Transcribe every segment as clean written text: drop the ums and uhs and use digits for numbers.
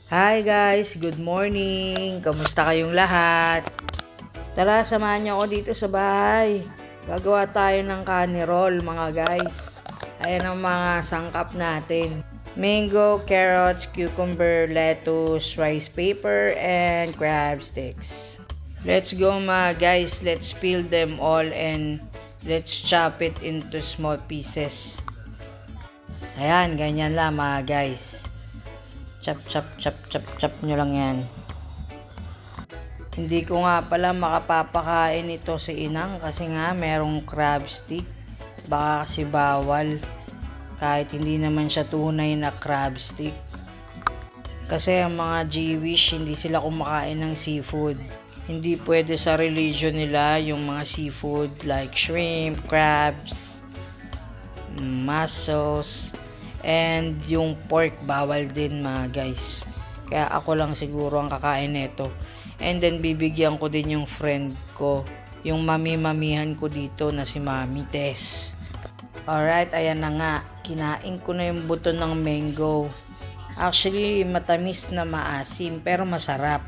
Hi guys, good morning. Kamusta kayong lahat? Tara, samahan niyo ako dito sa bahay. Gagawa tayo ng kani roll mga guys. Ayan ang mga sangkap natin. Mango, carrots, cucumber, lettuce, rice paper, and crab sticks. Let's go mga guys. Let's peel them all and let's chop it into small pieces. Ayan, ganyan lang mga guys. Chop, chop, chop, chop, chop nyo lang yan. Hindi ko nga pala makapapakain ito si Inang kasi nga merong crab stick. Baka kasi bawal. Kahit hindi naman siya tunay na crab stick. Kasi ang mga Jewish, hindi sila kumakain ng seafood. Hindi pwede sa religion nila yung mga seafood like shrimp, crabs, mussels, and yung pork bawal din mga guys. Kaya ako lang siguro ang kakain nito. And then bibigyan ko din yung friend ko, yung mami-mamihan ko dito na si Mami Tess. Alright, ayan na nga. Kinain ko na yung buto ng mango. Actually, matamis na maasim pero masarap.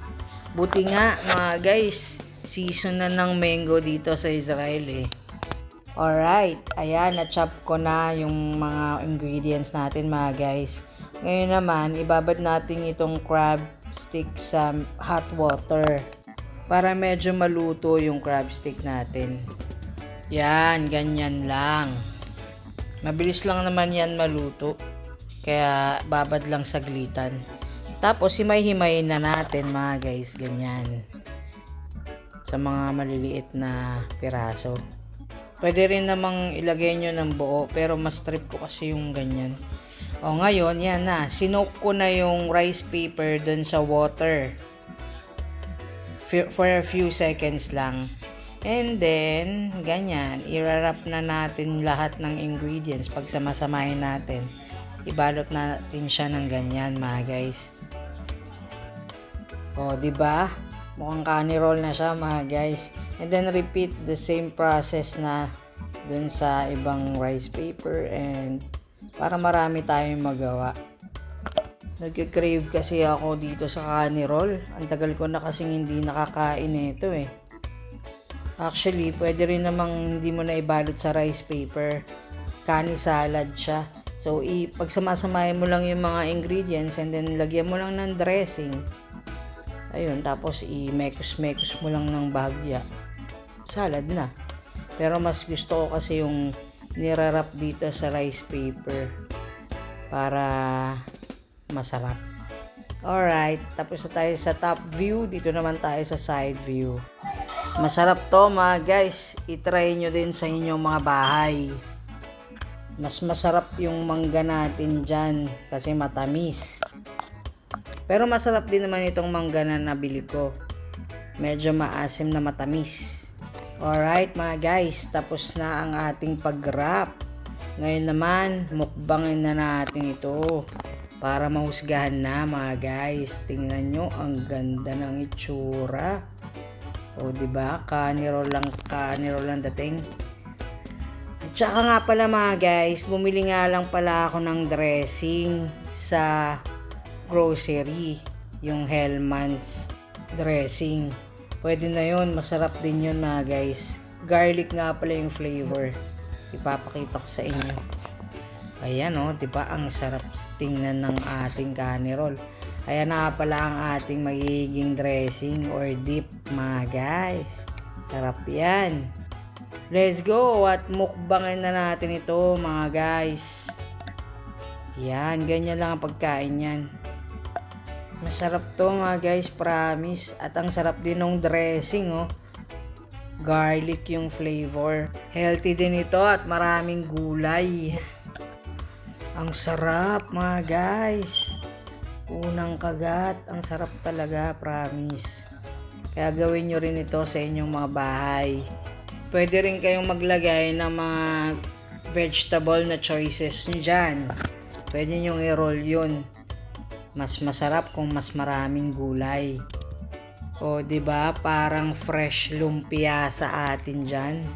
Buti nga mga guys, season na ng mango dito sa Israel eh. Alright, ayan, na-chop ko na yung mga ingredients natin mga guys. Ngayon naman, ibabad natin itong crab stick sa hot water para medyo maluto yung crab stick natin. Yan, ganyan lang. Mabilis lang naman yan maluto, kaya babad lang saglitan. Tapos himay-himayin na natin mga guys, ganyan. Sa mga maliliit na piraso. Pwede rin namang ilagay nyo ng buo, pero mas trip ko kasi yung ganyan. O ngayon, yan na. Sinoke ko na yung rice paper dun sa water. For a few seconds lang. And then, ganyan. Irarap na natin lahat ng ingredients. Pag samasamahin natin, ibalot natin siya ng ganyan mga guys. O, diba? Mukhang kani roll na siya mga guys. And then repeat the same process na dun sa ibang rice paper and para marami tayong magawa. Nagki-crave kasi ako dito sa kani roll. Ang tagal ko na kasing hindi nakakain nito eh. Actually, pwede rin namang hindi mo na ibalot sa rice paper. Kani salad siya. So, pagsamasamahin mo lang yung mga ingredients and then lagyan mo lang ng dressing. Ayun, tapos i-mekos-mekos mo lang ng bahagya. Salad na. Pero mas gusto ko kasi yung nirarap dito sa rice paper para masarap. Alright, tapos na tayo sa top view. Dito naman tayo sa side view. Masarap to mga guys. I-try nyo din sa inyong mga bahay. Mas masarap yung mangga natin dyan kasi matamis. Pero masarap din naman itong mangga na nabili ko. Medyo maasim na matamis. Alright mga guys, tapos na ang ating pag-wrap. Ngayon naman, mukbangin na natin ito para mahusgahan na mga guys. Tingnan nyo, ang ganda ng itsura. O diba, kani roll lang dating. At saka nga pala mga guys, bumili nga lang pala ako ng dressing sa grocery, yung Hellmann's dressing. Pwede na yun, masarap din yun mga guys. Garlic nga pala yung flavor. Ipapakita ko sa inyo. Ayan o, diba ang sarap tingnan ng ating kani roll. Ayan na pala ang ating magiging dressing or dip mga guys. Sarap yan. Let's go at mukbangin na natin ito mga guys. Yan, ganyan lang ang pagkain yan. Masarap to mga guys, promise. At ang sarap din ng dressing oh. Garlic yung flavor. Healthy din ito at maraming gulay. Ang sarap mga guys. Unang kagat, ang sarap talaga, promise. Kaya gawin nyo rin ito sa inyong mga bahay. Pwede rin kayong maglagay ng mga vegetable na choices nyo dyan. Pwede nyo i-roll yun. Mas masarap kung mas maraming gulay. O, diba? Parang fresh lumpia sa atin dyan.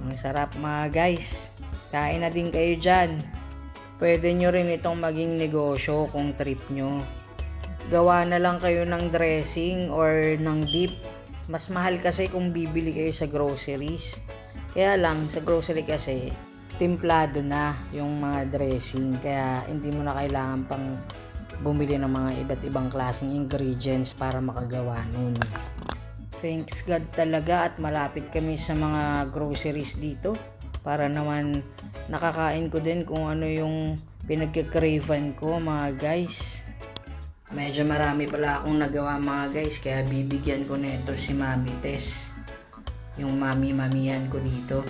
Ang sarap mga guys. Kain na din kayo dyan. Pwede nyo rin itong maging negosyo kung trip nyo. gawa na lang kayo ng dressing or ng dip. Mas mahal kasi kung bibili kayo sa groceries. Kaya lang, sa grocery kasi, timplado na yung mga dressing. Kaya hindi mo na kailangan pang bumili ng mga iba't ibang klaseng ingredients para makagawa nun. Thanks God talaga at malapit kami sa mga groceries dito. Para naman nakakain ko din kung ano yung pinagka-craven ko mga guys. Medyo marami pala akong nagawa mga guys, kaya bibigyan ko nito si Mami Tess. Yung mami-mamihan ko dito.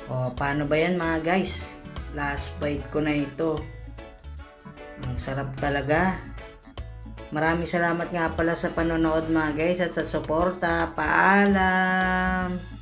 O, paano ba yan mga guys? Last bite ko na ito. Ang sarap talaga. Maraming salamat nga pala sa panonood mga guys at sa suporta. Paalam!